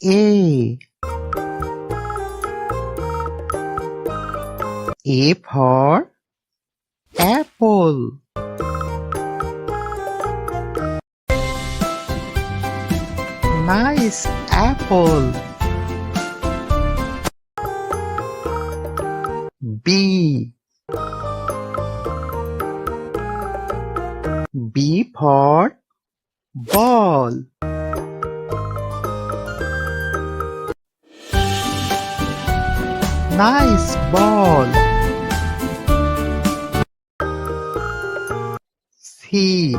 A. A for apple. Nice apple. B. B for ball. Nice ball. C.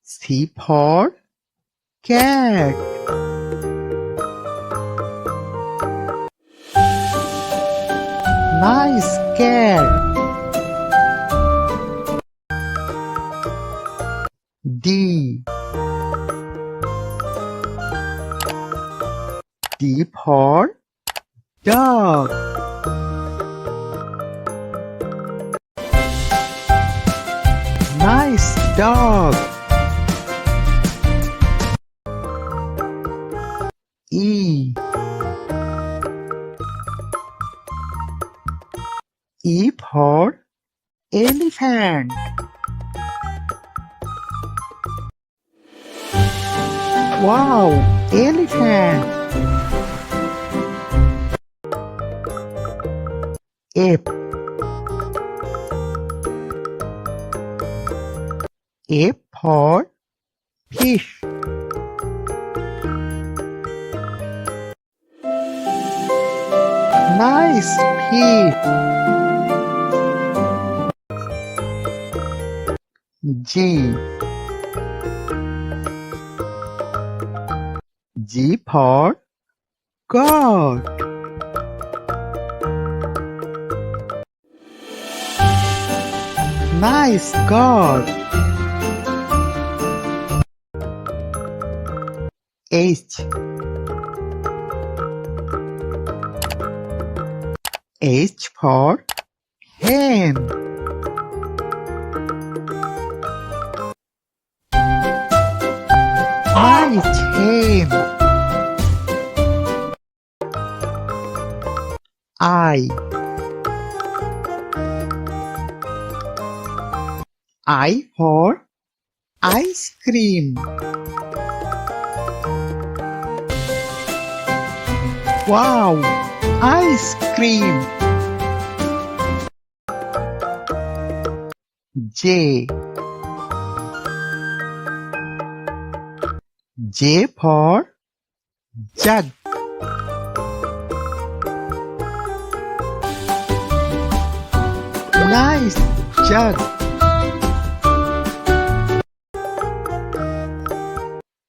C for cat. Nice cat. D. D for dog. Nice dog. E. E for elephant. Wow, elephant. F. F for fish. Nice fish. G. G for goat. Nice goat. H. H for hen. Nice hen. I. I for ice cream. Wow, ice cream. J. J for jug. Nice jug.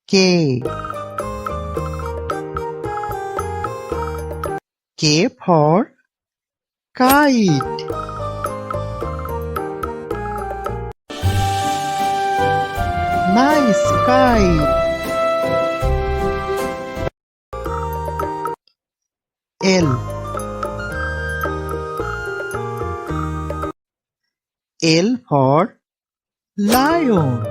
K. K for kite. Nice kite. L. L for lion.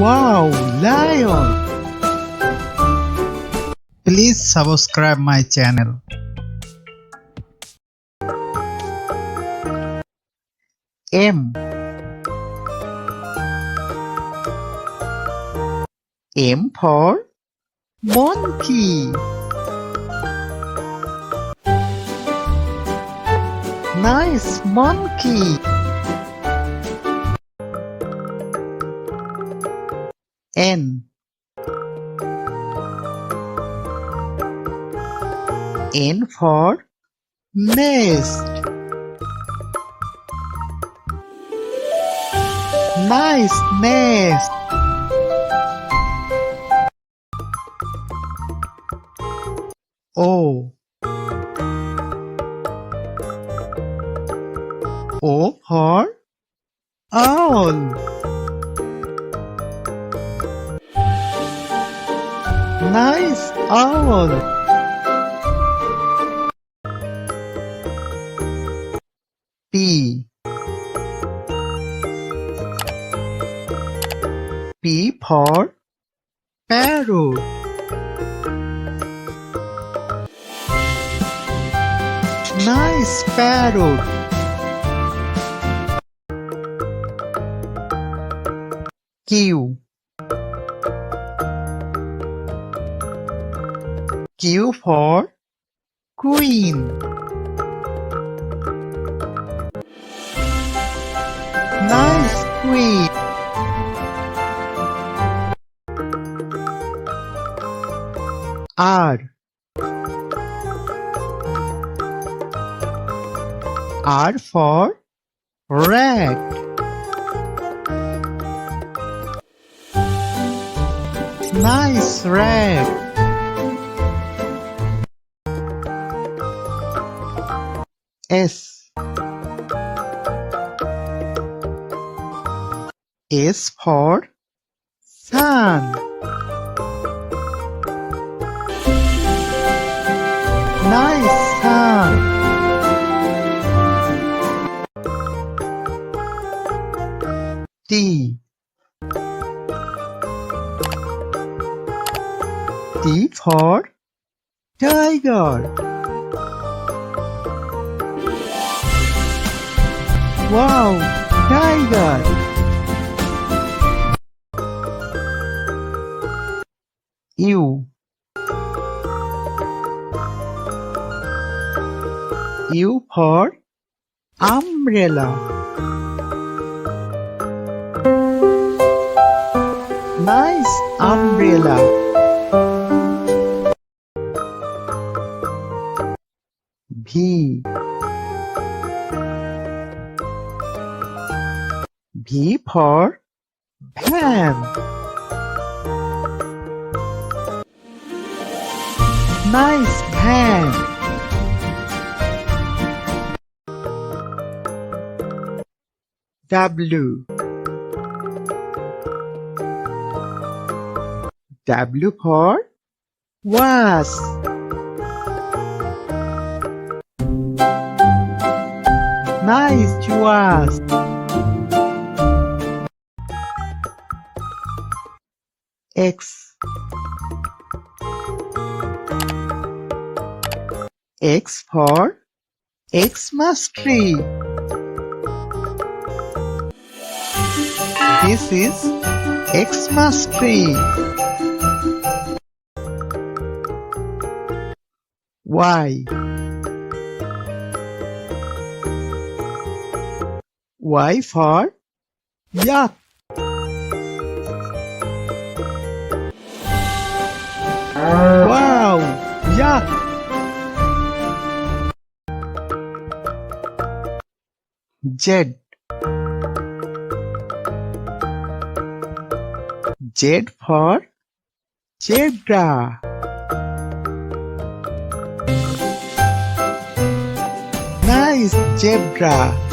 Wow, lion. Please subscribe my channel. M. M for monkey. Nice monkey. N. N for nest. Nice nest. O. O for owl. Nice owl. P. P for parrot. Nice parrot. Q. Q for queen. Nice queen. R. R for rat. Nice rat. S. S for sun. Nice sun. T. T for tiger. Wow, tiger. U. U for umbrella. Nice umbrella. V. V for van. Nice van. W. W for wasp. Nice wasp. X. X for Xmas tree. This is Xmas tree. Y. Y for yak. Wow, yak. Z. Z for zebra. Nice zebra.